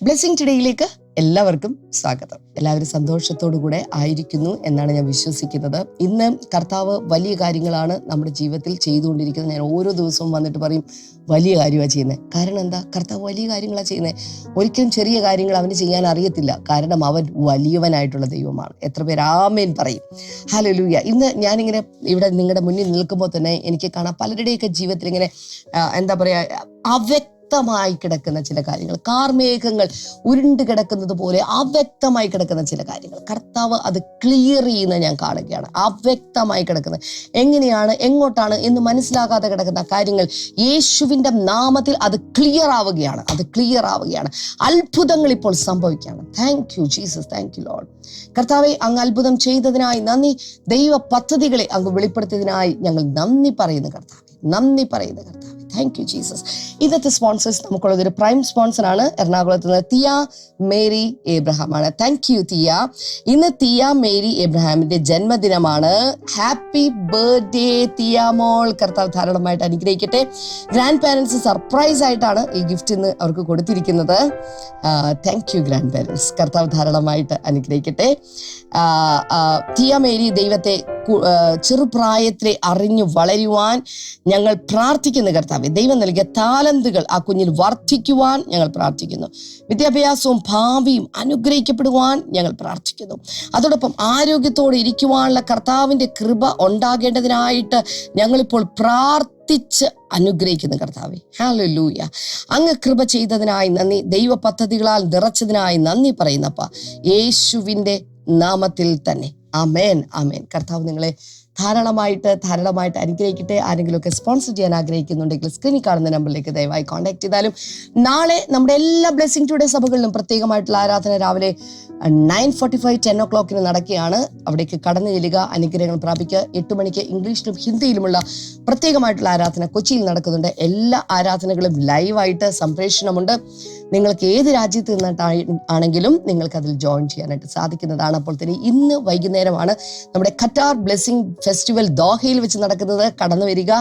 Blessing ടുഡേയിലേക്ക് എല്ലാവർക്കും സ്വാഗതം. എല്ലാവരും സന്തോഷത്തോടു കൂടെ ആയിരിക്കുന്നു എന്നാണ് ഞാൻ വിശ്വസിക്കുന്നത്. ഇന്ന് കർത്താവ് വലിയ കാര്യങ്ങളാണ് നമ്മുടെ ജീവിതത്തിൽ ചെയ്തുകൊണ്ടിരിക്കുന്നത്. ഞാൻ ഓരോ ദിവസവും വന്നിട്ട് പറയും വലിയ കാര്യമാണ് ചെയ്യുന്നത്. കാരണം എന്താ? കർത്താവ് വലിയ കാര്യങ്ങളാണ് ചെയ്യുന്നത്. ഒരിക്കലും ചെറിയ കാര്യങ്ങൾ അവന് ചെയ്യാൻ അറിയത്തില്ല. കാരണം അവൻ വലിയവനായിട്ടുള്ള ദൈവമാണ്. എത്ര പേര് ആമേൻ പറയും? ഹല്ലേലൂയ. ഇന്ന് ഞാനിങ്ങനെ ഇവിടെ നിങ്ങളുടെ മുന്നിൽ നിൽക്കുമ്പോൾ തന്നെ എനിക്ക് കാണാം പലരുടെയൊക്കെ ജീവിതത്തിൽ ഇങ്ങനെ എന്താ പറയുക, അവ്യക്തമായി കിടക്കുന്ന ചില കാര്യങ്ങൾ, കാർമേഘങ്ങൾ ഉരുണ്ട് കിടക്കുന്നത് പോലെ അവ്യക്തമായി കിടക്കുന്ന ചില കാര്യങ്ങൾ കർത്താവ് അത് ക്ലിയർ ചെയ്യുന്നത് ഞാൻ കാണുകയാണ്. അവ്യക്തമായി കിടക്കുന്നത് എങ്ങനെയാണ്, എങ്ങോട്ടാണ് എന്ന് മനസ്സിലാകാതെ കിടക്കുന്ന കാര്യങ്ങൾ യേശുവിൻ്റെ നാമത്തിൽ അത് ക്ലിയർ ആവുകയാണ്. അത് ക്ലിയർ ആവുകയാണ്. അത്ഭുതങ്ങൾ ഇപ്പോൾ സംഭവിക്കുകയാണ്. Thank you Jesus, thank you lord. കർത്താവെ, അങ്ങ് അത്ഭുതം ചെയ്തതിനായി നന്ദി. ദൈവ പദ്ധതികളെ അങ്ങ് വെളിപ്പെടുത്തിയതിനായി ഞങ്ങൾ നന്ദി പറയുന്നു കർത്താവെ, നന്ദി പറയുന്നു കർത്താവെ. Thank you Jesus. ഇന്നത്തെ സ്പോൺസേഴ്സ് നമുക്കുള്ളത് ഒരു പ്രൈം സ്പോൺസറാണ്. എറണാകുളത്ത് നിന്ന് തിയ മേരി എബ്രഹാം ആണ്. Thank you Thea. ഇന്ന് തിയ മേരി എബ്രഹാമിന്റെ ജന്മദിനമാണ്. ഹാപ്പി ബർത്ത്ഡേ തിയ മോൾ. കർത്താവ് ധാരാളമായിട്ട് അനുഗ്രഹിക്കട്ടെ. ഗ്രാൻഡ് പാരൻസ് സർപ്രൈസ് ആയിട്ടാണ് ഈ ഗിഫ്റ്റ് ഇന്ന് അവർക്ക് കൊടുത്തിരിക്കുന്നത്. Thank you grand parents. കർത്താവ് ധാരാളമായിട്ട് അനുഗ്രഹിക്കട്ടെ. തിയ മേരി ദൈവത്തെ ചെറുപ്രായത്തിലെ അറിഞ്ഞു വളരുവാൻ ഞങ്ങൾ പ്രാർത്ഥിക്കുന്നു കർത്താവെ. ദൈവം നൽകിയ താലന്തുകൾ ആ കുഞ്ഞിൽ വർദ്ധിക്കുവാൻ ഞങ്ങൾ പ്രാർത്ഥിക്കുന്നു. വിദ്യാഭ്യാസവും ഭാവിയും അനുഗ്രഹിക്കപ്പെടുവാൻ ഞങ്ങൾ പ്രാർത്ഥിക്കുന്നു. അതോടൊപ്പം ആരോഗ്യത്തോടെ ഇരിക്കുവാനുള്ള കർത്താവിൻ്റെ കൃപ ഉണ്ടാകേണ്ടതിനായിട്ട് ഞങ്ങളിപ്പോൾ പ്രാർത്ഥിച്ച് അനുഗ്രഹിക്കുന്നു കർത്താവെ. ഹല്ലേലൂയ. അങ്ങ് കൃപ ചെയ്തതിനായി നന്ദി. ദൈവ പദ്ധതികളാൽ നിറച്ചതിനായി നന്ദി പറയുന്നപ്പ യേശുവിൻ്റെ നാമത്തിൽ തന്നെ. ആമേൻ, ആമേൻ. കർത്താവ് നിങ്ങളെ ധാരാളമായിട്ട് അനുഗ്രഹിക്കട്ടെ. ആരെങ്കിലുമൊക്കെ സ്പോൺസർ ചെയ്യാൻ ആഗ്രഹിക്കുന്നുണ്ടെങ്കിൽ സ്ക്രീനിൽ കാണുന്ന നമ്പറിലേക്ക് ദയവായി കോൺടാക്ട് ചെയ്താലും. നാളെ നമ്മുടെ എല്ലാ ബ്ലെസ്സിംഗ് ടുഡേ സഭകളിലും പ്രത്യേകമായിട്ടുള്ള ആരാധന രാവിലെ 9:45 10 o'clock നടക്കുകയാണ്. അവിടേക്ക് കടന്നു ചെല്ലുക, അനുഗ്രഹങ്ങൾ പ്രാപിക്കുക. 8 മണിക്ക് ഇംഗ്ലീഷിലും ഹിന്ദിയിലുമുള്ള പ്രത്യേകമായിട്ടുള്ള ആരാധന കൊച്ചിയിൽ നടക്കുന്നുണ്ട്. എല്ലാ ആരാധനകളും ലൈവായിട്ട് സംപ്രേഷണമുണ്ട്. നിങ്ങൾക്ക് ഏത് രാജ്യത്ത് നിന്നിട്ടാണെങ്കിലും നിങ്ങൾക്ക് അതിൽ ജോയിൻ ചെയ്യാനായിട്ട് സാധിക്കുന്നതാണ്. അപ്പോൾ തന്നെ ഇന്ന് വൈകുന്നേരമാണ് നമ്മുടെ ഖത്താർ ബ്ലെസ്സിംഗ് ഫെസ്റ്റിവൽ ദോഹയിൽ വെച്ച് നടക്കുന്നത്. കടന്നു വരിക,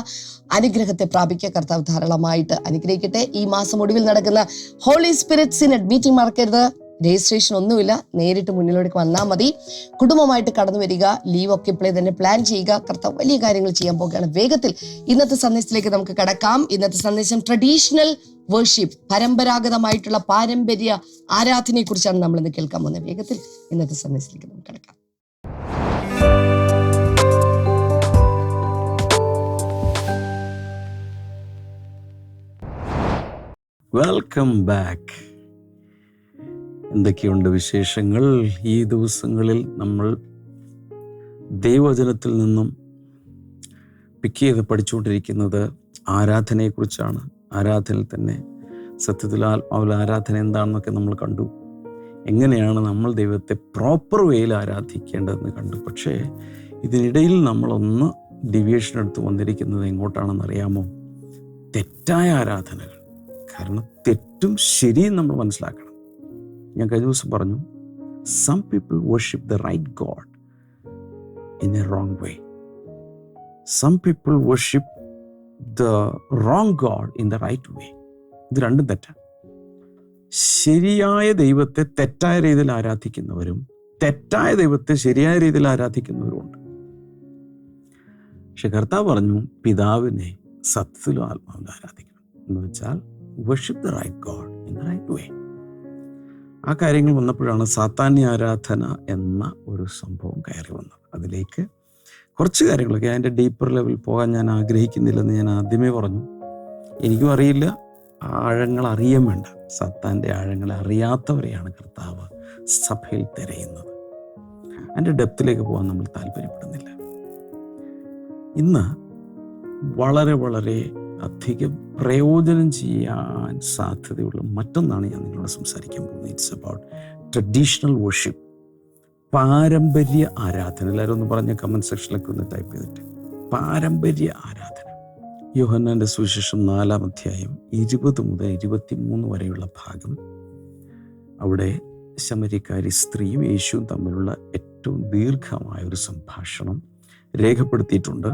അനുഗ്രഹത്തെ പ്രാപിക്കുക. കർത്താവ് ധാരാളമായിട്ട് അനുഗ്രഹിക്കട്ടെ. ഈ മാസം ഒടുവിൽ നടക്കുന്ന ഹോളി സ്പിരിറ്റ് സിനഡ് മീറ്റിംഗ് മറക്കരുത്. രജിസ്ട്രേഷൻ ഒന്നുമില്ല, നേരിട്ട് മുന്നിലേക്ക് വന്നാൽ മതി. കുടുംബമായിട്ട് കടന്നു വരിക. ലീവൊക്കെ ഇപ്പോഴേ തന്നെ പ്ലാൻ ചെയ്യുക. കർത്താവ് വലിയ കാര്യങ്ങൾ ചെയ്യാൻ പോകുകയാണ്. വേഗത്തിൽ ഇന്നത്തെ സന്ദേശത്തിലേക്ക് നമുക്ക് കടക്കാം. ഇന്നത്തെ സന്ദേശം ട്രഡീഷണൽ വേർഷിപ്പ്, പരമ്പരാഗതമായിട്ടുള്ള പാരമ്പര്യ ആരാധനയെ കുറിച്ചാണ് നമ്മൾ ഇന്ന് കേൾക്കാൻ പോകുന്നത്. വേഗത്തിൽ ഇന്നത്തെ സന്ദേശത്തിലേക്ക് നമുക്ക് കടക്കാം. Welcome back. എന്തൊക്കെയുണ്ട് വിശേഷങ്ങൾ? ഈ ദിവസങ്ങളിൽ നമ്മൾ ദൈവവചനത്തിൽ നിന്നും പിക്ക് ചെയ്ത് പഠിച്ചുകൊണ്ടിരിക്കുന്നത് ആരാധനയെക്കുറിച്ചാണ്. ആരാധനയിൽ തന്നെ സത്യത്തിൽ ആത്മാവിൽ ആരാധന എന്താണെന്നൊക്കെ നമ്മൾ കണ്ടു. എങ്ങനെയാണ് നമ്മൾ ദൈവത്തെ പ്രോപ്പർ വേയിൽ ആരാധിക്കേണ്ടതെന്ന് കണ്ടു. പക്ഷേ ഇതിനിടയിൽ നമ്മളൊന്ന് ഡീവിയേഷൻ എടുത്ത് വന്നിരിക്കുന്നത് എങ്ങോട്ടാണെന്ന് അറിയാമോ? തെറ്റായ ആരാധനകൾ. കാരണം തെറ്റും ശരിയും നമ്മൾ മനസ്സിലാക്കണം. ഞാൻ കഴിഞ്ഞ ദിവസം പറഞ്ഞു, some people worship the right God in a wrong way. Some people worship the wrong God in the right way. ഇത് രണ്ടും തെറ്റാണ്. ശരിയായ ദൈവത്തെ തെറ്റായ രീതിയിൽ ആരാധിക്കുന്നവരും തെറ്റായ ദൈവത്തെ ശരിയായ രീതിയിൽ ആരാധിക്കുന്നവരുമുണ്ട്. പക്ഷെ കർത്താവ് പറഞ്ഞു, പിതാവിനെ സത്യത്തിലും ആത്മാവിലും ആരാധിക്കണം എന്ന് വെച്ചാൽ worship the right God in the right way. ആ കാര്യങ്ങൾ വന്നപ്പോഴാണ് സാത്താന്യ ആരാധന എന്ന ഒരു സംഭവം കയറി വന്നത്. അതിലേക്ക് കുറച്ച് കാര്യങ്ങളൊക്കെ, അതിൻ്റെ ഡീപ്പർ ലെവലിൽ പോകാൻ ഞാൻ ആഗ്രഹിക്കുന്നില്ലെന്ന് ഞാൻ ആദ്യമേ പറഞ്ഞു. എനിക്കും അറിയില്ല, ആഴങ്ങൾ അറിയാൻ വേണ്ട. സാത്താൻ്റെ ആഴങ്ങളെ അറിയാത്തവരെയാണ് കർത്താവ് സഭയിൽ തിരയുന്നത്. അതിൻ്റെ ഡെപ്തിലേക്ക് പോകാൻ നമ്മൾ താല്പര്യപ്പെടുന്നില്ല. ഇന്ന് വളരെ വളരെ അധികം പ്രയോജനം ചെയ്യാൻ സാധ്യതയുള്ള മറ്റൊന്നാണ് ഞാൻ നിങ്ങളോട് സംസാരിക്കാൻ പോകുന്നത്. ഇറ്റ്സ് അബൌട്ട് ട്രഡീഷണൽ വർഷിപ്പ്, പാരമ്പര്യ ആരാധന. എല്ലാവരും ഒന്ന് പറഞ്ഞ കമൻറ്റ് സെക്ഷനിലൊക്കെ ഒന്ന് ടൈപ്പ് ചെയ്തിട്ട്. പാരമ്പര്യ ആരാധന. യോഹന്നാൻ്റെ സുവിശേഷം 4-ാം അധ്യായം 20 മുതൽ 23 വരെയുള്ള ഭാഗം. അവിടെ ശമര്യക്കാരി സ്ത്രീയും യേശുവും തമ്മിലുള്ള ഏറ്റവും ദീർഘമായ ഒരു സംഭാഷണം രേഖപ്പെടുത്തിയിട്ടുണ്ട്.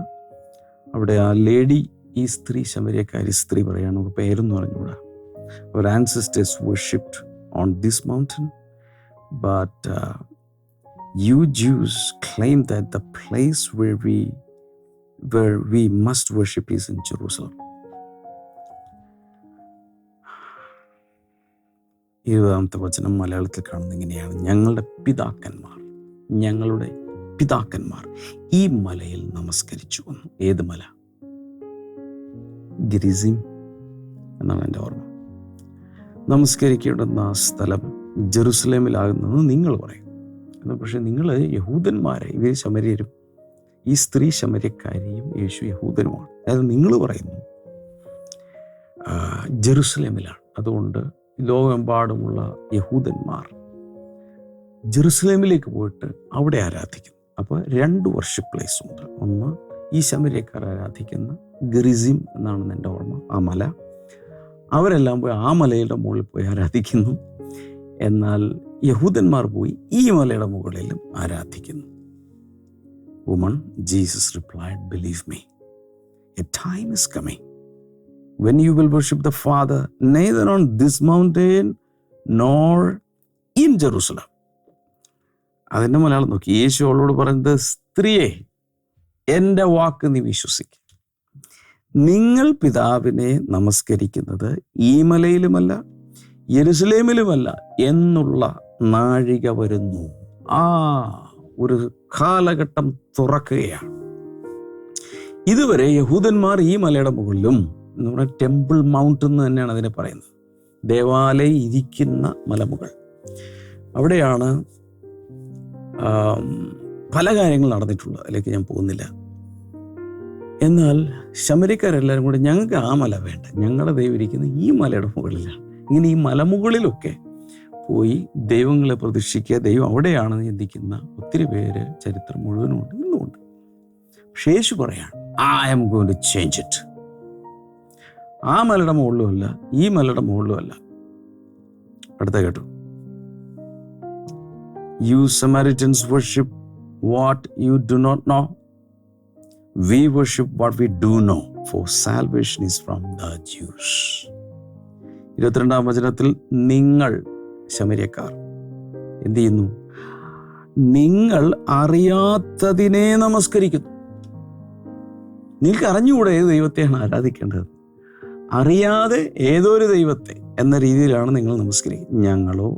അവിടെ ആ ലേഡി, ഈ സ്ത്രീ, ശമര്യക്കാരി സ്ത്രീ പറയാണ്, നമുക്ക് പേരൊന്നും പറഞ്ഞുകൂടാ, അവർ ancestors worshipped on this mountain, but you Jews claim that the place where we must worship is in Jerusalem. 20-ാമത്തെ വചനം മലയാളത്തിൽ കാണുന്നത് ഇങ്ങനെയാണ്: ഞങ്ങളുടെ പിതാക്കന്മാർ ഈ മലയിൽ നമസ്കരിച്ചു വന്നു. ഏത് മല? ഗിരിസിം എന്നാണ് എൻ്റെ ഓർമ്മ. നമസ്കരിക്കേണ്ടുന്ന ആ സ്ഥലം ജെറുസലേമിലാകുന്നത് നിങ്ങൾ പറയും. പക്ഷെ നിങ്ങൾ യഹൂദന്മാരെ, ഇവർ ശമര്യരും, ഈ സ്ത്രീ ശമര്യക്കാരിയും യേശു യഹൂദനുമാണ്. അതായത് നിങ്ങൾ പറയുന്നു ജെറുസലേമിലാണ്. അതുകൊണ്ട് ലോകമെമ്പാടുമുള്ള യഹൂദന്മാർ ജെറുസലേമിലേക്ക് പോയിട്ട് അവിടെ ആരാധിക്കുന്നു. അപ്പോൾ 2 വർഷിപ്പ് പ്ലേസ് ഉണ്ട്. ഒന്ന് ഈ ശമര്യക്കാർ ആരാധിക്കുന്ന ഗിറിസിം എന്നാണ് എൻ്റെ ഓർമ്മ, ആ മല. അവരെല്ലാം പോയി ആ മലയുടെ മുകളിൽ പോയി ആരാധിക്കുന്നു. എന്നാൽ യഹൂദന്മാർ പോയി ഈ മലയുടെ മുകളിലും ആരാധിക്കുന്നു. Woman, Jesus replied, believe me, a time is coming when you will worship the Father neither on this mountain nor in Jerusalem. അതിൻ്റെ മലയാളം നോക്കി. യേശു അവളോട് പറയുന്നത്, സ്ത്രീയെ, എൻ്റെ വാക്ക് നീ വിശ്വസിക്കുക. നിങ്ങൾ പിതാവിനെ നമസ്കരിക്കുന്നത് ഈ മലയിലുമല്ല യെരുശലേമിലുമല്ല എന്നുള്ള നാഴിക വരുന്നു. ഒരു കാലഘട്ടം തുറക്കുകയാണ്. ഇതുവരെ യഹൂദന്മാർ ഈ മലയുടെ മുകളിലും, നമ്മുടെ ടെമ്പിൾ മൗണ്ട് എന്ന് തന്നെയാണ് അതിനെ പറയുന്നത്, ദേവാലയം ഇരിക്കുന്ന മലമുകൾ, അവിടെയാണ് പല കാര്യങ്ങൾ നടന്നിട്ടുള്ളത്. അതിലേക്ക് ഞാൻ പോകുന്നില്ല. എന്നാൽ ശമര്യക്കാരെല്ലാവരും കൂടെ, ഞങ്ങൾക്ക് ആ മല വേണ്ട, ഞങ്ങളുടെ ദൈവം ഇരിക്കുന്നത് ഈ മലയുടെ മുകളിലാണ്. ഇങ്ങനെ ഈ മലമുകളിലൊക്കെ പോയി ദൈവങ്ങളെ പ്രതിഷ്ഠിക്കുക, ദൈവം അവിടെയാണെന്ന് ചിന്തിക്കുന്ന ഒത്തിരി പേര് ചരിത്രം മുഴുവനുമുണ്ട്, ഇന്നുമുണ്ട്. പക്ഷേ യേശു പറയാണ്, I am going to change it. ആ മലയുടെ മുകളിലുമല്ല, ഈ മലയുടെ മുകളിലുമല്ല. അടുത്ത കേട്ടു. You Samaritans worship what you do not know. We worship what we do know, for salvation is from the Jews. 22-ാം വചനത്തിൽ, നിങ്ങൾ ശമര്യക്കാർ എന്ത് ചെയ്യുന്നു? നിങ്ങൾ അറിയാത്തതിനെ നമസ്കരിക്കുന്നു. നിങ്ങൾക്ക് അറിഞ്ഞുകൂടെ ഏത് ദൈവത്തെയാണ് ആരാധിക്കേണ്ടത്? അറിയാതെ ഏതൊരു ദൈവത്തെ എന്ന രീതിയിലാണ് നിങ്ങൾ നമസ്കരിക്കുന്നത്. ഞങ്ങളോ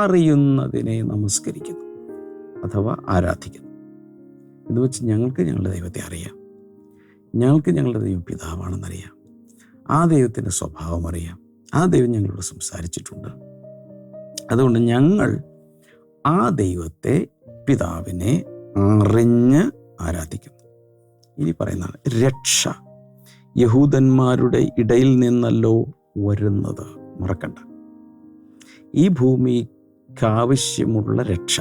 അറിയുന്നതിനെ നമസ്കരിക്കുന്നു അഥവാ ആരാധിക്കുന്നു. എന്ന് വെച്ച് ഞങ്ങൾക്ക് ഞങ്ങളുടെ ദൈവത്തെ അറിയാം, ഞങ്ങൾക്ക് ഞങ്ങളുടെ ദൈവം പിതാവാണെന്നറിയാം, ആ ദൈവത്തിൻ്റെ സ്വഭാവം അറിയാം, ആ ദൈവം ഞങ്ങളോട് സംസാരിച്ചിട്ടുണ്ട്. അതുകൊണ്ട് ഞങ്ങൾ ആ ദൈവത്തെ, പിതാവിനെ അറിഞ്ഞ് ആരാധിക്കുന്നു. ഇനി പറയുന്നതാണ്, രക്ഷ യഹൂദന്മാരുടെ ഇടയിൽ നിന്നല്ലോ വരുന്നത്. മറക്കണ്ട, ഈ ഭൂമിക്ക് ആവശ്യമുള്ള രക്ഷ,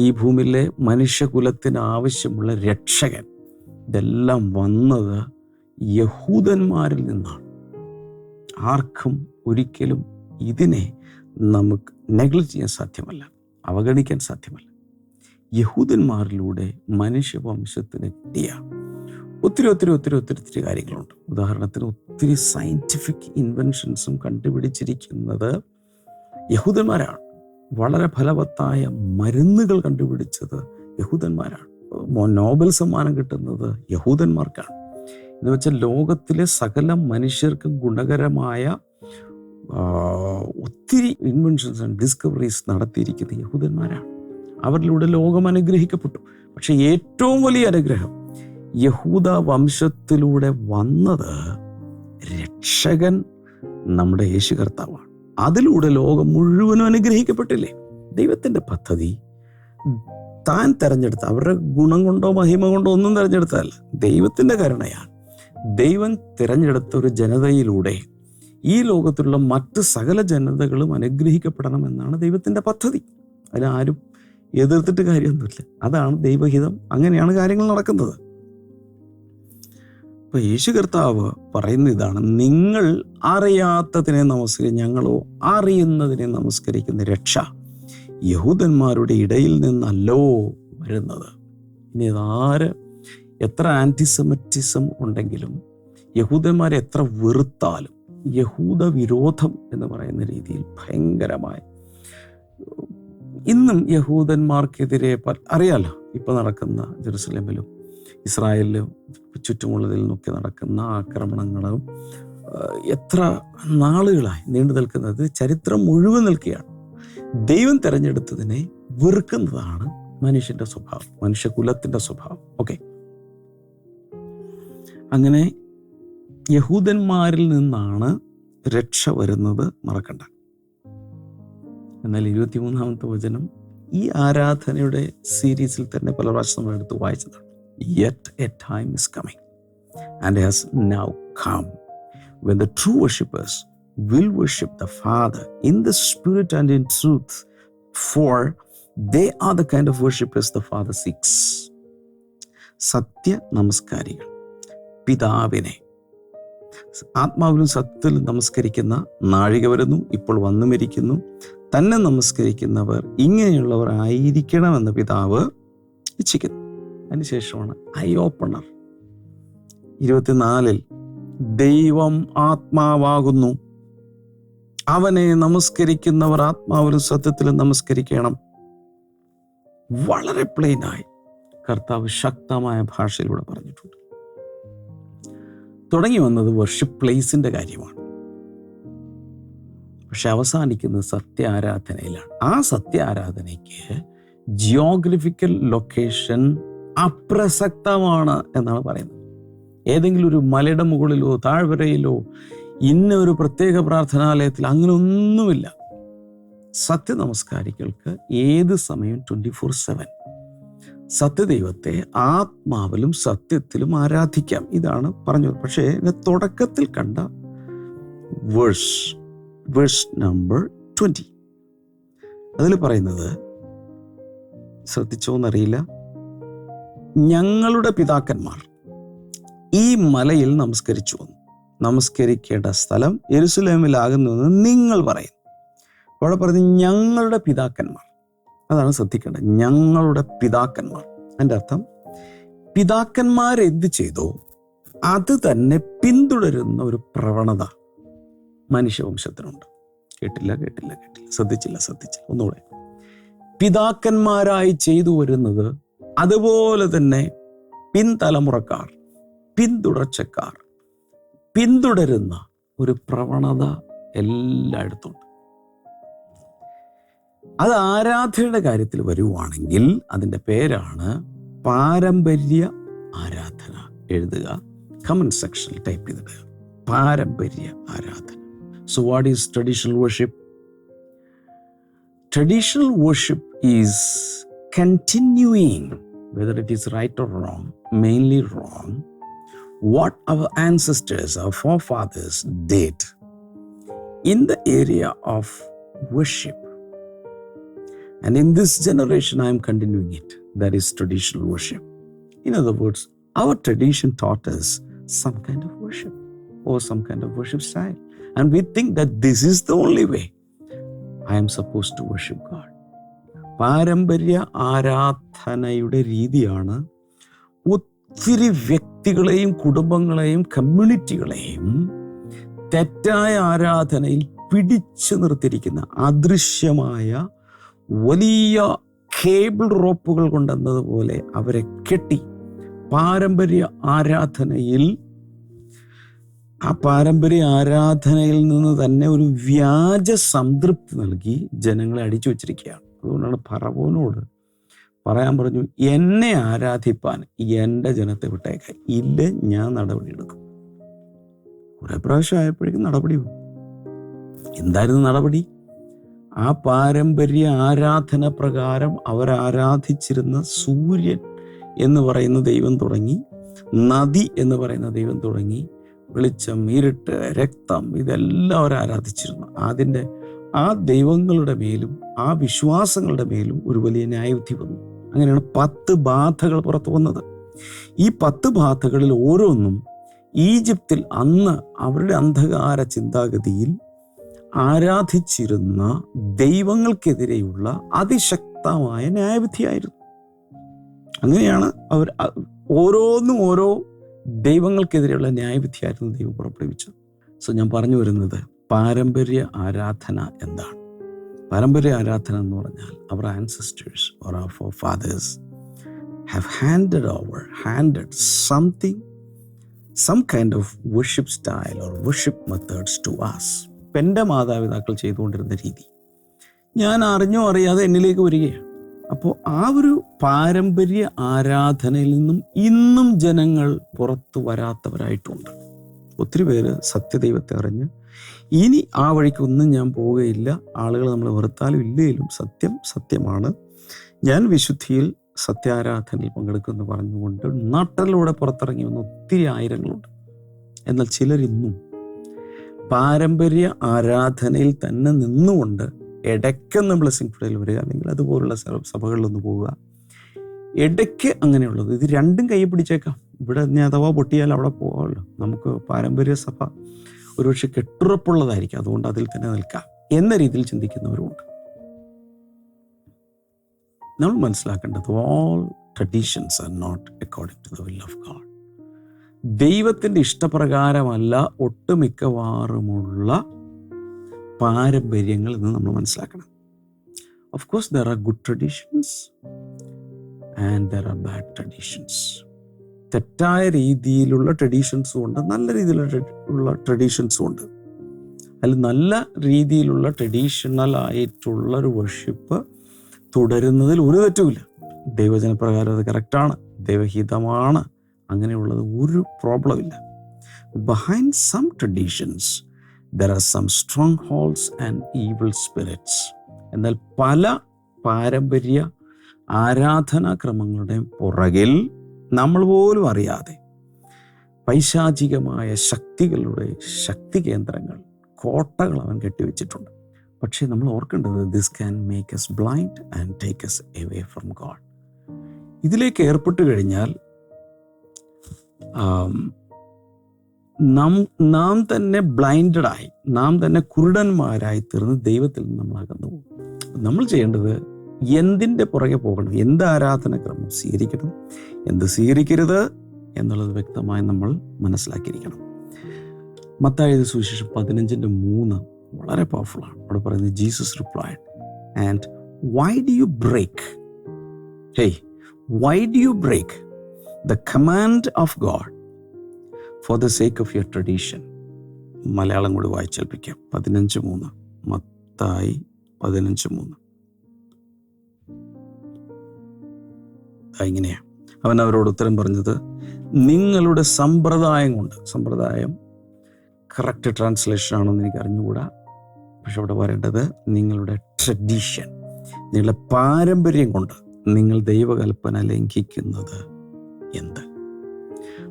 ഈ ഭൂമിയിലെ മനുഷ്യകുലത്തിന് ആവശ്യമുള്ള രക്ഷകൻ, ഇതെല്ലാം വന്നത് യഹൂദന്മാരിൽ നിന്നാണ്. ആർക്കും ഒരിക്കലും ഇതിനെ നമുക്ക് നെഗ്ലക്റ്റ് ചെയ്യാൻ സാധ്യമല്ല, അവഗണിക്കാൻ സാധ്യമല്ല. യഹൂദന്മാരിലൂടെ മനുഷ്യവംശത്തിന് കിട്ടിയ ഒത്തിരി കാര്യങ്ങളുണ്ട്. ഉദാഹരണത്തിന് ഒത്തിരി സയൻറ്റിഫിക് ഇൻവെൻഷൻസും കണ്ടുപിടിച്ചിരിക്കുന്നത് യഹൂദന്മാരാണ്. വളരെ ഫലവത്തായ മരുന്നുകൾ കണ്ടുപിടിച്ചത് യഹൂദന്മാരാണ്. നോബൽ സമ്മാനം കിട്ടുന്നത് യഹൂദന്മാർക്കാണ്. എന്ന് വെച്ചാൽ ലോകത്തിലെ സകല മനുഷ്യർക്കും ഗുണകരമായ ഒത്തിരി ഇൻവെൻഷൻസ് ആൻഡ് ഡിസ്കവറീസ് നടത്തിയിരിക്കുന്നത് യഹൂദന്മാരാണ്. അവരിലൂടെ ലോകം അനുഗ്രഹിക്കപ്പെട്ടു. പക്ഷെ ഏറ്റവും വലിയ അനുഗ്രഹം യഹൂദ വംശത്തിലൂടെ വന്നത് രക്ഷകൻ നമ്മുടെ യേശു കർത്താവാണ്. അതിലൂടെ ലോകം മുഴുവനും അനുഗ്രഹിക്കപ്പെട്ടില്ലേ? ദൈവത്തിൻ്റെ പദ്ധതി താൻ തെരഞ്ഞെടുത്ത, അവരുടെ ഗുണം കൊണ്ടോ മഹിമ കൊണ്ടോ ഒന്നും തെരഞ്ഞെടുത്തതല്ല, ദൈവത്തിൻ്റെ കരുണയാണ്. ദൈവം തിരഞ്ഞെടുത്ത ഒരു ജനതയിലൂടെ ഈ ലോകത്തിലുള്ള മറ്റ് സകല ജനതകളും അനുഗ്രഹിക്കപ്പെടണമെന്നാണ് ദൈവത്തിൻ്റെ പദ്ധതി. അതിനാരും എതിർത്തിട്ട് കാര്യമൊന്നുമില്ല. അതാണ് ദൈവഹിതം. അങ്ങനെയാണ് കാര്യങ്ങൾ നടക്കുന്നത്. അപ്പൊ യേശു കർത്താവ് പറയുന്ന ഇതാണ്: നിങ്ങൾ അറിയാത്തതിനെ നമസ്കരിക്കും, ഞങ്ങളോ അറിയുന്നതിനെ നമസ്കരിക്കുന്ന രക്ഷ യഹൂദന്മാരുടെ ഇടയിൽ നിന്നല്ലോ വരുന്നത്. ഇനി അതാര് എത്ര ആന്റിസെമിറ്റിസം ഉണ്ടെങ്കിലും, യഹൂദന്മാരെ എത്ര വെറുത്താലും, യഹൂദ വിരോധം എന്ന് പറയുന്ന രീതിയിൽ ഭയങ്കരമായ, ഇന്നും യഹൂദന്മാർക്കെതിരെ അറിയാലോ ഇപ്പം നടക്കുന്ന ജെറുസലേമിലും ഇസ്രായേലിലും ചുറ്റുമുള്ളതിൽ നിന്നൊക്കെ നടക്കുന്ന ആക്രമണങ്ങളും എത്ര നാളുകളായി നീണ്ടു നിൽക്കുന്നത്, ചരിത്രം മുഴുവൻ നിൽക്കുകയാണ്. ദൈവം തിരഞ്ഞെടുത്തതിനെ വെറുക്കുന്നതാണ് മനുഷ്യന്റെ സ്വഭാവം, മനുഷ്യകുലത്തിന്റെ സ്വഭാവം. ഓക്കെ, അങ്ങനെ യഹൂദന്മാരിൽ നിന്നാണ് രക്ഷ വരുന്നത്, മറക്കണ്ട. എന്നാൽ 23-ാമത്തെ വചനം ഈ ആരാധനയുടെ സീരീസിൽ തന്നെ പല പ്രാവശ്യം നമ്മൾ എടുത്ത് വായിച്ചതാണ്. Yet a time is coming and has now come when the true worshippers will worship the Father in the Spirit and in truth, for they are the kind of worshippers the Father seeks. സത്യ നമസ്കാരികൾ പിതാവിനെ ആത്മാവിലും സത്യത്തിലും നമസ്കരിക്കുന്ന നാഴിക വരുന്നു, ഇപ്പോൾ വന്നുമിരിക്കുന്നു. തന്നെ നമസ്കരിക്കുന്നവർ ഇങ്ങനെയുള്ളവർ ആയിരിക്കണമെന്ന് പിതാവ് ഇച്ഛിക്കുന്നു. അതിനുശേഷമാണ് ഐ ഓപ്പണർ 24 ദൈവം ആത്മാവാകുന്നു, അവനെ നമസ്കരിക്കുന്നവർ ആത്മാവിലും സത്യത്തിലും നമസ്കരിക്കണം. വളരെ പ്ലെയിനായി കർത്താവ് ശക്തമായ ഭാഷയിലൂടെ പറഞ്ഞിട്ടുണ്ട്. തുടങ്ങി വന്നത് വർഷിപ്പ് പ്ലേസിന്റെ കാര്യമാണ്, പക്ഷെ അവസാനിക്കുന്നത് സത്യ ആരാധനയിലാണ്. ആ സത്യ ആരാധനയ്ക്ക് ജിയോഗ്രഫിക്കൽ ലൊക്കേഷൻ അപ്രസക്തമാണ് എന്നാണ് പറയുന്നത്. ഏതെങ്കിലും ഒരു മലയുടെ മുകളിലോ താഴ്വരയിലോ ഇന്ന ഒരു പ്രത്യേക പ്രാർത്ഥനാലയത്തിൽ അങ്ങനെ ഒന്നുമില്ല. സത്യ നമസ്കാരികൾക്ക് ഏത് സമയം 24/7 സത്യദൈവത്തെ ആത്മാവിലും സത്യത്തിലും ആരാധിക്കാം. ഇതാണ് പറഞ്ഞത്. പക്ഷേ തുടക്കത്തിൽ കണ്ട വേഴ്സ് നമ്പർ 20 അതിൽ പറയുന്നത് ശ്രദ്ധിച്ചോന്നറിയില്ല, ഞങ്ങളുടെ പിതാക്കന്മാർ ഈ മലയിൽ നമസ്കരിച്ചു വന്നു, നമസ്കരിക്കേണ്ട സ്ഥലം യെരുശലേമിലാകുന്നുവെന്ന് നിങ്ങൾ പറയുന്നു. അവിടെ പറഞ്ഞ് ഞങ്ങളുടെ പിതാക്കന്മാർ, അതാണ് ശ്രദ്ധിക്കേണ്ടത്. ഞങ്ങളുടെ പിതാക്കന്മാർ, അതിൻ്റെ അർത്ഥം പിതാക്കന്മാരെന്ത് ചെയ്തോ അത് തന്നെ പിന്തുടരുന്ന ഒരു പ്രവണത മനുഷ്യവംശത്തിനുണ്ട്. കേട്ടില്ല, ശ്രദ്ധിച്ചില്ല. ഒന്നുകൂടെ, പിതാക്കന്മാരായി ചെയ്തു വരുന്നത് അതുപോലെ തന്നെ പിൻതലമുറക്കാർ, പിന്തുടർച്ചക്കാർ പിന്തുടരുന്ന ഒരു പ്രവണത എല്ലായിടത്തും ഉണ്ട്. അത് ആരാധനയുടെ കാര്യത്തിൽ വരുവാണെങ്കിൽ അതിൻ്റെ പേരാണ് പാരമ്പര്യ ആരാധന. എഴുതുക, കമന്റ് സെക്ഷനിൽ ടൈപ്പ് ചെയ്തിടുക, പാരമ്പര്യ ആരാധന. So what is traditional worship? Traditional worship is continuing, whether it is right or wrong, mainly wrong, what our ancestors, our forefathers did in the area of worship. And in this generation, I am continuing it. That is traditional worship. In other words, our tradition taught us some kind of worship or some kind of worship style. And we think that this is the only way I am supposed to worship God. പാരമ്പര്യ ആരാധനയുടെ രീതിയാണ് ഒത്തിരി വ്യക്തികളെയും കുടുംബങ്ങളെയും കമ്മ്യൂണിറ്റികളെയും തെറ്റായ ആരാധനയിൽ പിടിച്ചു നിർത്തിയിരിക്കുന്ന അദൃശ്യമായ വലിയ കേബിൾ റോപ്പുകൾ കൊണ്ടെന്നതുപോലെ അവരെ കെട്ടി പാരമ്പര്യ ആരാധനയിൽ, ആ പാരമ്പര്യ ആരാധനയിൽ നിന്ന് തന്നെ ഒരു വ്യാജ സംതൃപ്തി നൽകി ജനങ്ങളെ അടിച്ചു വച്ചിരിക്കുകയാണ്. അതുകൊണ്ടാണ് ഫറവോനോട് പറയാൻ പറഞ്ഞു, എന്നെ ആരാധിപ്പാൻ എൻ്റെ ജനത്തെ വിട്ടേക്കാൻ. ഇല്ല, ഞാൻ നടപടി എടുക്കും. കുറെ പ്രാവശ്യം ആയപ്പോഴേക്കും നടപടി വന്നു. എന്തായിരുന്നു നടപടി? ആ പാരമ്പര്യ ആരാധന പ്രകാരം അവരാരാധിച്ചിരുന്ന സൂര്യൻ എന്ന് പറയുന്ന ദൈവം തുടങ്ങി, നദി എന്ന് പറയുന്ന ദൈവം തുടങ്ങി, വെളിച്ചം, ഇരുട്ട്, രക്തം, ഇതെല്ലാം അവർ ആരാധിച്ചിരുന്നു. അതിൻ്റെ ആ ദൈവങ്ങളുടെ മേലും ആ വിശ്വാസങ്ങളുടെ മേലും ഒരു വലിയ ന്യായവിധി വന്നു. അങ്ങനെയാണ് 10 ബാധകൾ പുറത്തു വന്നത്. ഈ 10 ബാധകളിൽ ഓരോന്നും ഈജിപ്തിൽ അന്ന് അവരുടെ അന്ധകാര ചിന്താഗതിയിൽ ആരാധിച്ചിരുന്ന ദൈവങ്ങൾക്കെതിരെയുള്ള അതിശക്തമായ ന്യായവിധിയായിരുന്നു. അങ്ങനെയാണ് അവർ ഓരോന്നും ഓരോ ദൈവങ്ങൾക്കെതിരെയുള്ള ന്യായവിധിയായിരുന്നു ദൈവം പുറപ്പെടുവിച്ചത്. സോ ഞാൻ പറഞ്ഞു വരുന്നത്, പാരമ്പര്യ ആരാധന എന്താണ്? പാരമ്പര്യ ആരാധന എന്ന് പറഞ്ഞാൽ അവർ ആൻസസ്റ്റേഴ്സ് ഓർ അവർ forefathers have handed something, some kind of worship style or worship methods to us. എൻ്റെ മാതാപിതാക്കൾ ചെയ്തുകൊണ്ടിരുന്ന രീതി ഞാൻ അറിഞ്ഞോ അറിയാതെ എന്നിലേക്ക് വരികയാണ്. അപ്പോൾ ആ ഒരു പാരമ്പര്യ ആരാധനയിൽ നിന്നും ഇന്നും ജനങ്ങൾ പുറത്തു വരാത്തവരായിട്ടുണ്ട്. ഒത്തിരി പേര് സത്യദൈവത്തെ അറിഞ്ഞ് ഇനി ആ വഴിക്കൊന്നും ഞാൻ പോവുകയില്ല, ആളുകൾ നമ്മൾ വെറുത്താലും ഇല്ലേലും സത്യം സത്യമാണ്, ഞാൻ വിശുദ്ധിയിൽ സത്യാരാധനയിൽ പങ്കെടുക്കുമെന്ന് പറഞ്ഞുകൊണ്ട് നാട്ടിലൂടെ പുറത്തിറങ്ങി വന്ന ഒത്തിരി ആയിരങ്ങളുണ്ട്. എന്നാൽ ചിലരിന്നും പാരമ്പര്യ ആരാധനയിൽ തന്നെ നിന്നുകൊണ്ട് ഇടയ്ക്കൊന്ന് ബ്ലെസ്സിംഗ് ടുഡേയിൽ വരിക, അല്ലെങ്കിൽ അതുപോലുള്ള സഭകളിലൊന്ന് പോവുക, ഇടയ്ക്ക് അങ്ങനെയുള്ളത്. ഇത് രണ്ടും കൈ പിടിച്ചേക്കാം. ഇവിടെ ഇനി അഥവാ പൊട്ടിയാൽ അവിടെ പോകാമല്ലോ. നമുക്ക് പാരമ്പര്യ സഭ ഒരുപക്ഷെ കെട്ടുറപ്പുള്ളതായിരിക്കും, അതുകൊണ്ട് അതിൽ തന്നെ നിൽക്കാം എന്ന രീതിയിൽ ചിന്തിക്കുന്നവരുമുണ്ട്. നമ്മൾ മനസ്സിലാക്കേണ്ടത്, all traditions are not according to the will of God. ദൈവത്തിൻ്റെ ഇഷ്ടപ്രകാരമല്ല ഒട്ടുമിക്കവാറുമുള്ള പാരമ്പര്യങ്ങൾ എന്ന് നമ്മൾ മനസ്സിലാക്കണം. Of course, there are good traditions and there are bad traditions. തെറ്റായ രീതിയിലുള്ള ട്രഡീഷൻസും ഉണ്ട്, നല്ല രീതിയിലുള്ള ട്രഡീഷൻസും ഉണ്ട്. അതിൽ നല്ല രീതിയിലുള്ള ട്രഡീഷണൽ ആയിട്ടുള്ള ഒരു വർഷിപ്പ് തുടരുന്നതിൽ ഒരു തെറ്റുമില്ല. ദൈവജനപ്രകാരം അത് കറക്റ്റാണ്, ദൈവഹിതമാണ്, അങ്ങനെയുള്ളത് ഒരു പ്രോബ്ലമില്ല. Behind some traditions there are some strongholds and evil spirits. എന്നാൽ പല പാരമ്പര്യ ആരാധനാക്രമങ്ങളുടെയും പുറകിൽ നമ്മൾ പോലും അറിയാതെ പൈശാചികമായ ശക്തികളുടെ ശക്തി കേന്ദ്രങ്ങൾ, കോട്ടകൾ അവൻ കെട്ടിവെച്ചിട്ടുണ്ട്. പക്ഷേ നമ്മൾ ഓർക്കേണ്ടത്, this can make us blind and take us away from God. ഇതിലേക്ക് ഏർപ്പെട്ട് കഴിഞ്ഞാൽ നാം തന്നെ ബ്ലൈൻഡഡായി, നാം തന്നെ കുരുടന്മാരായി തീർന്ന് ദൈവത്തിൽ നിന്ന് നമ്മൾ അകന്നു പോകും. നമ്മൾ ചെയ്യേണ്ടത് എന്തിൻ്റെ പുറകെ പോകണം, എന്ത് ആരാധനക്രമം സ്വീകരിക്കണം, എന്ത് സ്വീകരിക്കരുത് എന്നുള്ളത് വ്യക്തമായി നമ്മൾ മനസ്സിലാക്കിയിരിക്കണം. മത്തായി സുവിശേഷം 15:3 വളരെ പവർഫുള്ളാണ്. അവിടെ പറയുന്നത്, Jesus replied, and why do you break why do you break the command of God for the sake of your tradition? Malayalam കൂടി വായിച്ചേൽപ്പിക്കാം. 15:3 മത്തായി 15:3 ഇങ്ങനെയാണ്. അവൻ അവരോട് ഉത്തരം പറഞ്ഞത്, നിങ്ങളുടെ സമ്പ്രദായം കൊണ്ട്, സമ്പ്രദായം കറക്റ്റ് ട്രാൻസ്ലേഷൻ ആണെന്ന് എനിക്ക് അറിഞ്ഞുകൂടാ, പക്ഷെ അവിടെ പറയേണ്ടത് നിങ്ങളുടെ ട്രഡീഷൻ, നിങ്ങളുടെ പാരമ്പര്യം കൊണ്ട് നിങ്ങൾ ദൈവകൽപ്പന ലംഘിക്കുന്നത് എന്ത്?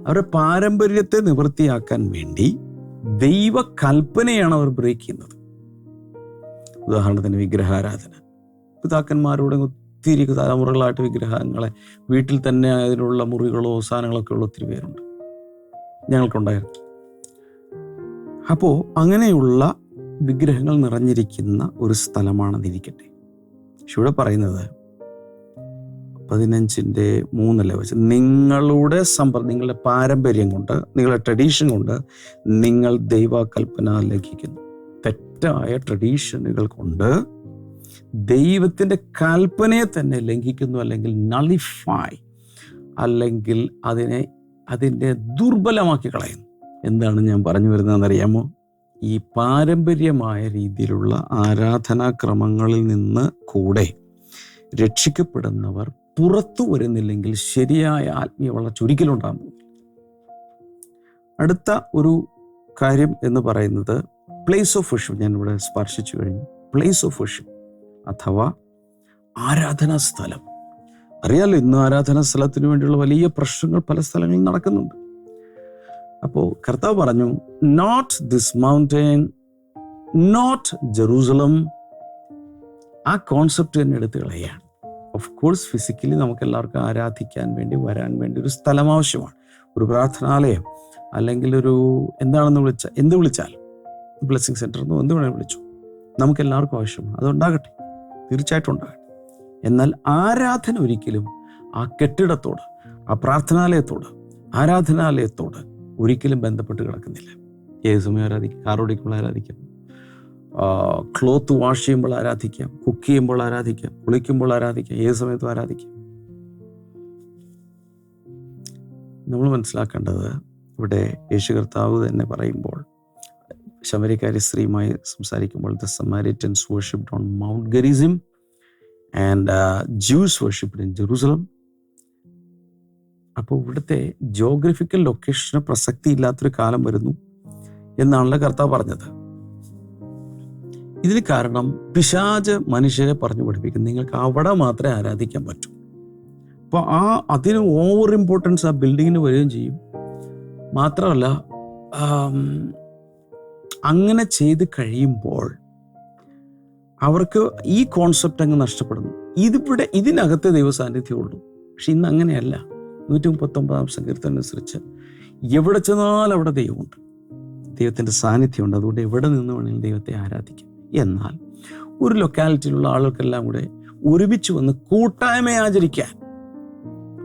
അവരുടെ പാരമ്പര്യത്തെ നിവൃത്തിയാക്കാൻ വേണ്ടി ദൈവകൽപ്പനയാണ് അവർ ബ്രേക്ക് ചെയ്യുന്നത്. ഉദാഹരണത്തിന് വിഗ്രഹാരാധന. പിതാക്കന്മാരോട് ഒത്തിരി തലമുറകളായിട്ട് വിഗ്രഹങ്ങളെ വീട്ടിൽ തന്നെ അതിനുള്ള മുറികളോ സാധനങ്ങളൊക്കെ ഉള്ള ഒത്തിരി പേരുണ്ട്, ഞങ്ങൾക്കുണ്ടായിരുന്നു. അപ്പോൾ അങ്ങനെയുള്ള വിഗ്രഹങ്ങൾ നിറഞ്ഞിരിക്കുന്ന ഒരു സ്ഥലമാണെന്നിരിക്കട്ടെ. പക്ഷെ ഇവിടെ പറയുന്നത് 15:3 വെച്ച്, നിങ്ങളുടെ പാരമ്പര്യം കൊണ്ട്, നിങ്ങളുടെ ട്രഡീഷൻ കൊണ്ട് നിങ്ങൾ ദൈവകൽപ്പന ലംഘിക്കുന്നു. തെറ്റായ ട്രഡീഷനുകൾ കൊണ്ട് ദൈവത്തിൻ്റെ കൽപ്പനയെ തന്നെ ലംഘിക്കുന്നു, അല്ലെങ്കിൽ നളിഫൈ, അല്ലെങ്കിൽ അതിനെ ദുർബലമാക്കി കളയുന്നു. എന്താണ് ഞാൻ പറഞ്ഞു വരുന്നതെന്നറിയാമോ? ഈ പാരമ്പര്യമായ രീതിയിലുള്ള ആരാധനാക്രമങ്ങളിൽ നിന്ന് കൂടെ രക്ഷിക്കപ്പെടുന്നവർ പുറത്തു വരുന്നില്ലെങ്കിൽ ശരിയായ ആത്മീയ വളർച്ച ഒരിക്കലും ഉണ്ടാകും. അടുത്ത ഒരു കാര്യം എന്ന് പറയുന്നത്, പ്ലേസ് ഓഫ് വർഷിപ്പ് ഞാനിവിടെ സ്പർശിച്ചു കഴിഞ്ഞു. പ്ലേസ് ഓഫ് വർഷിപ്പ് അഥവാ ആരാധനാ സ്ഥലം. അറിയാലോ, ഇന്ന് ആരാധനാ സ്ഥലത്തിന് വേണ്ടിയുള്ള വലിയ പ്രശ്നങ്ങൾ പല സ്ഥലങ്ങളിൽ നടക്കുന്നുണ്ട്. അപ്പോൾ കർത്താവ് പറഞ്ഞു, not this mountain, not Jerusalem. ആ കോൺസെപ്റ്റ് തന്നെ എടുത്ത് കളയാണ്. ഓഫ് കോഴ്സ് ഫിസിക്കലി നമുക്ക് എല്ലാവർക്കും ആരാധിക്കാൻ വേണ്ടി വരാൻ വേണ്ടി ഒരു സ്ഥലം ആവശ്യമാണ്. ഒരു പ്രാർത്ഥനാലയം, അല്ലെങ്കിൽ ഒരു എന്ത് വിളിച്ചാൽ ബ്ലെസ്സിങ് സെന്റർ എന്ന് എന്ത് വേണമെങ്കിൽ വിളിച്ചു, നമുക്ക് എല്ലാവർക്കും ആവശ്യമാണ്. അതുണ്ടാകട്ടെ, തീർച്ചയായിട്ടും ഉണ്ടാകട്ടെ. എന്നാൽ ആരാധന ഒരിക്കലും ആ കെട്ടിടത്തോട്, ആ പ്രാർത്ഥനാലയത്തോട്, ആരാധനാലയത്തോട് ഒരിക്കലും ബന്ധപ്പെട്ട് കിടക്കുന്നില്ല. ഏത് സമയം ആരാധിക്കാം. കാർ ഓടിക്കുമ്പോൾ ആരാധിക്കാം, ക്ലോത്ത് വാഷ് ചെയ്യുമ്പോൾ ആരാധിക്കാം, കുക്ക് ചെയ്യുമ്പോൾ ആരാധിക്കാം, കുളിക്കുമ്പോൾ ആരാധിക്കാം, ഏത് സമയത്തും ആരാധിക്കാം. നമ്മൾ മനസ്സിലാക്കേണ്ടത്, ഇവിടെ യേശു കർത്താവ് തന്നെ പറയുമ്പോൾ, ശമര്യക്കാരി സ്ത്രീയുമായി സംസാരിക്കുമ്പോൾ, the Samaritans worshipped on mount Gerizim and Jews worshipped in Jerusalem. അപ്പോൾ ഇവിടുത്തെ ജോഗ്രഫിക്കൽ ലൊക്കേഷന് പ്രസക്തി ഇല്ലാത്തൊരു കാലം വരുന്നു എന്നാണല്ലോ കർത്താവ് പറഞ്ഞത്. ഇതിന് കാരണം പിശാച് മനുഷ്യരെ പറഞ്ഞു പഠിപ്പിക്കും, നിങ്ങൾക്ക് അവിടെ മാത്രമേ ആരാധിക്കാൻ പറ്റൂ. അപ്പോൾ അതിന് ഓവർ ഇമ്പോർട്ടൻസ് ആ ബിൽഡിങ്ങിന് വരികയും ചെയ്യും. മാത്രമല്ല, അങ്ങനെ ചെയ്ത് കഴിയുമ്പോൾ അവർക്ക് ഈ കോൺസെപ്റ്റ് അങ്ങ് നഷ്ടപ്പെടുന്നു. ഇതിനകത്ത് ദൈവസാന്നിധ്യമുള്ളൂ. പക്ഷെ ഇന്ന് അങ്ങനെയല്ല. 139 സങ്കീർത്തനം അനുസരിച്ച് എവിടെ ചെന്നാലും അവിടെ ദൈവമുണ്ട്, ദൈവത്തിൻ്റെ സാന്നിധ്യമുണ്ട്. അതുകൊണ്ട് എവിടെ നിന്ന് വേണമെങ്കിലും ദൈവത്തെ ആരാധിക്കാം. എന്നാൽ ഒരു ലൊക്കാലിറ്റിയിലുള്ള ആളുകൾക്കെല്ലാം കൂടെ ഒരുമിച്ച് വന്ന് കൂട്ടായ്മ ആചരിക്കാൻ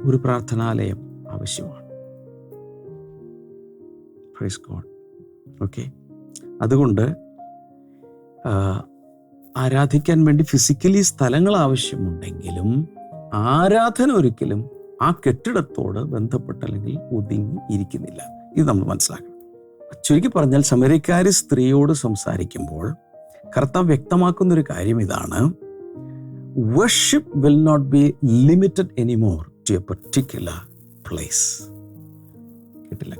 ഒരു പ്രാർത്ഥനാലയം ആവശ്യമാണ്. Praise God. ഓക്കെ, അതുകൊണ്ട് ആരാധിക്കാൻ വേണ്ടി ഫിസിക്കലി സ്ഥലങ്ങൾ ആവശ്യമുണ്ടെങ്കിലും ആരാധന ഒരിക്കലും ആ കെട്ടിടത്തോട് ബന്ധപ്പെട്ട് അല്ലെങ്കിൽ ഒതുങ്ങി ഇരിക്കുന്നില്ല. ഇത് നമ്മൾ മനസ്സിലാക്കണം. ചുരുക്കി പറഞ്ഞാൽ, ശമര്യക്കാരി സ്ത്രീയോട് സംസാരിക്കുമ്പോൾ കർത്താവ് വ്യക്തമാക്കുന്നൊരു കാര്യം ഇതാണ്: worship will not be limited anymore to a particular place.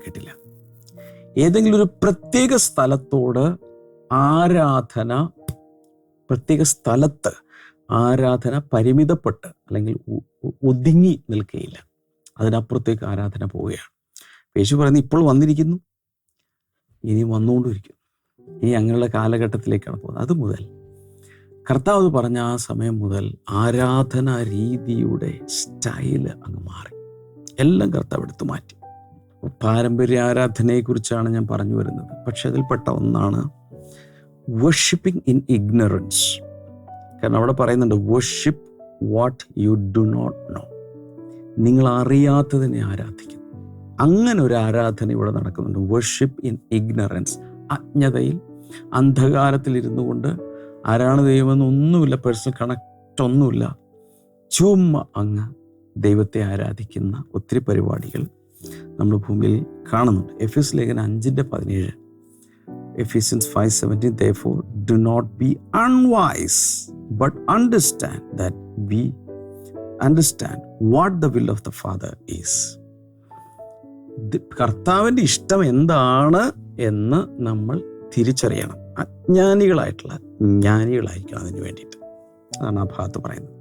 കേട്ടില്ല. ഏതെങ്കിലും ഒരു പ്രത്യേക സ്ഥലത്തോട് ആരാധന, പ്രത്യേക സ്ഥലത്ത് ആരാധന പരിമിതപ്പെട്ട് അല്ലെങ്കിൽ ഒതുങ്ങി നിൽക്കുകയില്ല. അതിനപ്പുറത്തേക്ക് ആരാധന പോവുകയാണ്. യേശു പറയുന്നത്, ഇപ്പോൾ വന്നിരിക്കുന്നു, ഇനി വന്നുകൊണ്ടിരിക്കുന്നു. ഇനി അങ്ങനെയുള്ള കാലഘട്ടത്തിലേക്കാണ് പോകുന്നത്. അതുമുതൽ കർത്താവ് പറഞ്ഞ ആ സമയം മുതൽ ആരാധനാ രീതിയുടെ സ്റ്റൈല് അങ്ങ് മാറി. എല്ലാം കർത്താവ് എടുത്തു മാറ്റി. പാരമ്പര്യ ആരാധനയെക്കുറിച്ചാണ് ഞാൻ പറഞ്ഞു വരുന്നത്. പക്ഷെ അതിൽപ്പെട്ട ഒന്നാണ് വർഷിപ്പിംഗ് ഇൻ ഇഗ്നറൻസ്. കാരണം അവിടെ പറയുന്നുണ്ട്, worship what you do not know. നിങ്ങൾ അറിയാത്തതിനെ ആരാധിക്കുന്നു. അങ്ങനെ ഒരു ആരാധന ഇവിടെ നടക്കുന്നുണ്ട്. Worship in ignorance. അജ്ഞതയിൽ, അന്ധകാരത്തിൽ ഇരുന്നു കൊണ്ട് ആരാണ് ദൈവമെന്ന് ഒന്നുമില്ല, പേഴ്സണൽ കണക്റ്റ് ഒന്നുമില്ല, ചുമ്മാ അങ്ങ് ദൈവത്തെ ആരാധിക്കുന്ന ഒത്തിരി പരിപാടികൾ നമ്മൾ ഭൂമിയിൽ കാണുന്നുണ്ട്. എഫേസ്യ ലേഖനം 5:17, Ephesians 5:17, therefore do not be unwise but understand what the will of the Father is. കർത്താവിൻ്റെ ഇഷ്ടം എന്താണ് എന്ന് നമ്മൾ തിരിച്ചറിയണം. അജ്ഞാനികളായിട്ടുള്ള ജ്ഞാനികളായിരിക്കണം അതിന് വേണ്ടിയിട്ട്. അതാണ് ആ ഭാഗത്ത് പറയുന്നത്.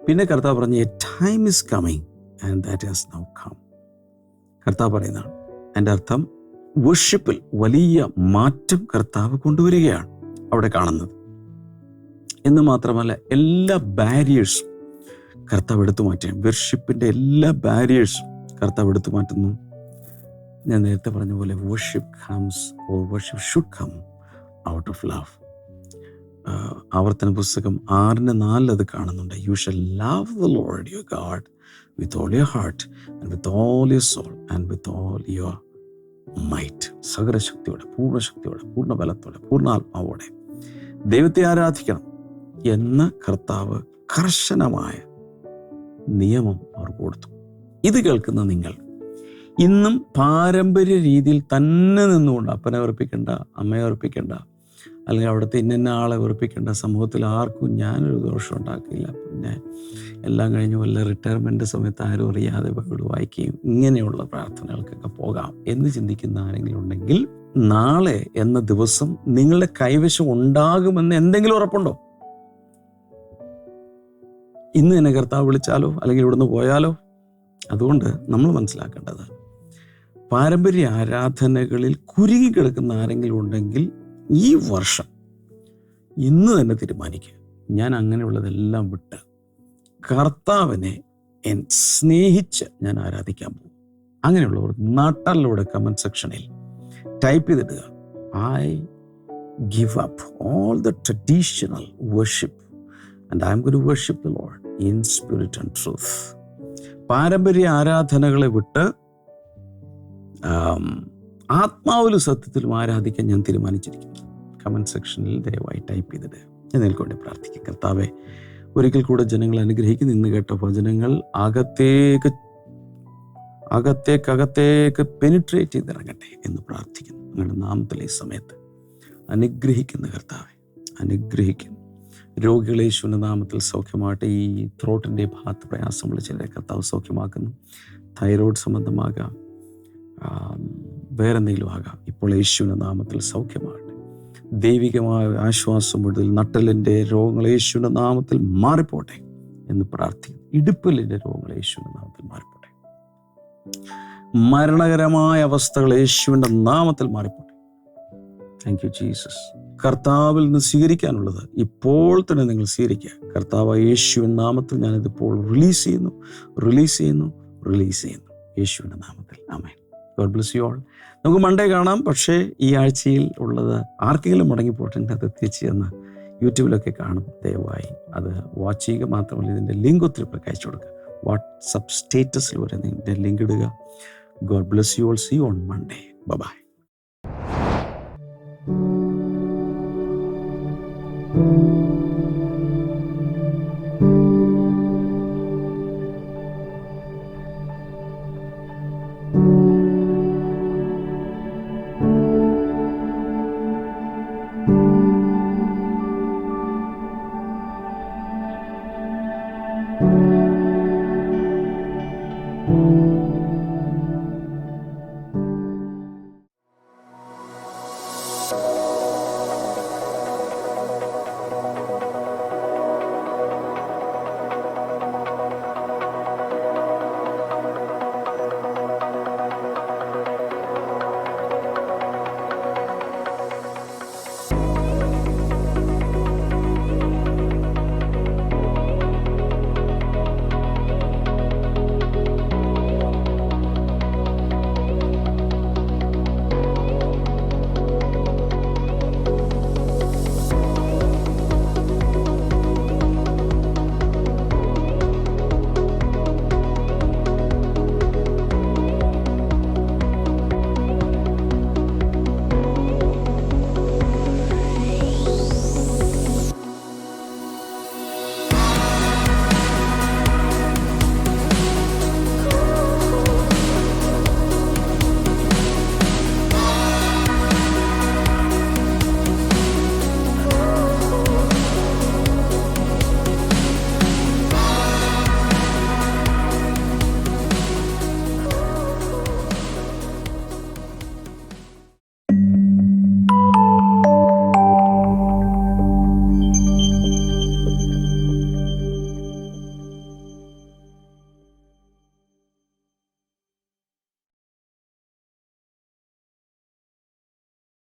പിന്നെ കർത്താവ് പറഞ്ഞു, a time is coming and that has now come. കർത്താവ് പറയുന്നതാണ്. അതിൻ്റെ അർത്ഥം, വർഷിപ്പിൽ വലിയ മാറ്റം കർത്താവ് കൊണ്ടുവരികയാണ് അവിടെ കാണുന്നത്. എന്ന് മാത്രമല്ല, എല്ലാ ബാരിയേഴ്സും കർത്താവ് എടുത്തു മാറ്റുകയാണ്. വർഷിപ്പിൻ്റെ എല്ലാ ബാരിയേഴ്സും കർത്താവ് എടുത്തു മാറ്റുന്നു. ഞാൻ നേരത്തെ പറഞ്ഞ പോലെ, worship comes or worship should come out of love. ആവർത്തന പുസ്തകം 6:4 അത് കാണുന്നുണ്ട്. You shall love the lord your god with all your heart and with all your soul and with all your might. സകലശക്തിയോടെ, പൂർണ്ണശക്തിയോടെ, പൂർണ്ണ ബലത്തോടെ, പൂർണ്ണ ആത്മാവോടെ ദൈവത്തെ ആരാധിക്കണം എന്ന് കർത്താവ് കർശനമായ നിയമം അവർ കൊടുത്തു. ഇത് കേൾക്കുന്ന നിങ്ങൾ ഇന്നും പാരമ്പര്യ രീതിയിൽ തന്നെ നിന്നുകൊണ്ട് അപ്പനെ വെറുപ്പിക്കേണ്ട, അമ്മയെ വെറുപ്പിക്കേണ്ട, അല്ലെങ്കിൽ അവിടുത്തെ ഇന്ന ആളെ വെറുപ്പിക്കേണ്ട, സമൂഹത്തിൽ ആർക്കും ഞാനൊരു ദോഷം ഉണ്ടാക്കില്ല, പിന്നെ എല്ലാം കഴിഞ്ഞ് വല്ല റിട്ടയർമെൻ്റ് സമയത്ത് ആരും അറിയാതെ ബൈബിൾ വായിക്കുകയും ഇങ്ങനെയുള്ള പ്രാർത്ഥനകൾക്കൊക്കെ പോകാം എന്ന് ചിന്തിക്കുന്ന ആരെങ്കിലും ഉണ്ടെങ്കിൽ നാളെ എന്ന ദിവസം നിങ്ങളുടെ കൈവശം ഉണ്ടാകുമെന്ന് എന്തെങ്കിലും ഉറപ്പുണ്ടോ? ഇന്ന് തന്നെ കർത്താവ് വിളിച്ചാലോ അല്ലെങ്കിൽ ഇവിടുന്ന് പോയാലോ? അതുകൊണ്ട് നമ്മൾ മനസ്സിലാക്കേണ്ടത്, പാരമ്പര്യ ആരാധനകളിൽ കുരുങ്ങിക്കിടക്കുന്ന ആരെങ്കിലും ഉണ്ടെങ്കിൽ ഈ വർഷം ഇന്ന് തന്നെ തീരുമാനിക്കുക, ഞാൻ അങ്ങനെയുള്ളതെല്ലാം വിട്ട് കർത്താവിനെ സ്നേഹിച്ച് ഞാൻ ആരാധിക്കാൻ പോകും. അങ്ങനെയുള്ളവർ നാട്ടിലൂടെ കമന്റ് സെക്ഷനിൽ ടൈപ്പ് ചെയ്തിടുക, I give up all the traditional worship and I am going to worship the lord in spirit and truth. പാരമ്പര്യ ആരാധനകളെ വിട്ട് ആത്മാവിലും സത്യത്തിലും ആരാധിക്കാൻ ഞാൻ തീരുമാനിച്ചിരിക്കുന്നു. കമന്റ് സെക്ഷനിൽ ദയവായി ടൈപ്പ് ചെയ്തിട്ട് ഞാൻ നിൽക്കൊണ്ട് പ്രാർത്ഥിക്കും. കർത്താവെ, ഒരിക്കൽ കൂടെ ജനങ്ങൾ അനുഗ്രഹിക്കുന്നു. ഇന്ന് കേട്ട വചനങ്ങൾ അകത്തേക്ക് പെനിട്രേറ്റ് ചെയ്തിറങ്ങട്ടെ എന്ന് പ്രാർത്ഥിക്കുന്നു. നിങ്ങളുടെ നാമത്തിൽ ഈ സമയത്ത് അനുഗ്രഹിക്കുന്ന കർത്താവെ, അനുഗ്രഹിക്കുന്നു. രോഗികളെ യേശുവിൻ്റെ നാമത്തിൽ സൗഖ്യമാകട്ടെ. ഈ ത്രോട്ടിൻ്റെ ഭാഗത്ത് പ്രയാസമുള്ള ചിലരെ കർത്താവ് സൗഖ്യമാക്കുന്നു. തൈറോയ്ഡ് സംബന്ധമാകാം, വേറെന്തെങ്കിലും ആകാം, ഇപ്പോൾ യേശുവിൻ്റെ നാമത്തിൽ സൗഖ്യമാകട്ടെ. ദൈവികമായ ആശ്വാസം മുതൽ നട്ടലിൻ്റെ രോഗങ്ങൾ യേശുവിൻ്റെ നാമത്തിൽ മാറിപ്പോട്ടെ എന്ന് പ്രാർത്ഥിക്കുന്നു. ഇടുപ്പിലിൻ്റെ രോഗങ്ങൾ യേശുവിൻ്റെ നാമത്തിൽ മാറിപ്പോട്ടെ. മരണകരമായ അവസ്ഥകൾ യേശുവിൻ്റെ നാമത്തിൽ മാറിപ്പോട്ടെ. Thank you Jesus. കർത്താവിൽ നിന്ന് സ്വീകരിക്കാനുള്ളത് ഇപ്പോൾ തന്നെ നിങ്ങൾ സ്വീകരിക്കുക. കർത്താവ് യേശുവിൻ്റെ നാമത്തിൽ ഞാനിതിപ്പോൾ റിലീസ് ചെയ്യുന്നു. യേശുവിൻ്റെ നാമത്തിൽ ആമേൻ. God bless you all. നമുക്ക് മൺഡേ കാണാം. പക്ഷേ ഈ ആഴ്ചയിൽ ഉള്ളത് ആർക്കെങ്കിലും മുടങ്ങിപ്പോയിട്ടുണ്ട്, അത് തിരിച്ച് ചെന്ന് യൂട്യൂബിലൊക്കെ കാണും. ദയവായി അത് വാച്ച് ചെയ്യുക. മാത്രമല്ല ഇതിൻ്റെ ലിങ്ക് ഒത്തിരി പേർക്ക് അയച്ചു കൊടുക്കുക. വാട്സപ്പ് സ്റ്റേറ്റസിൽ വരെ ഇതിൻ്റെ ലിങ്ക് ഇടുക. God bless you all. See you on Monday. By.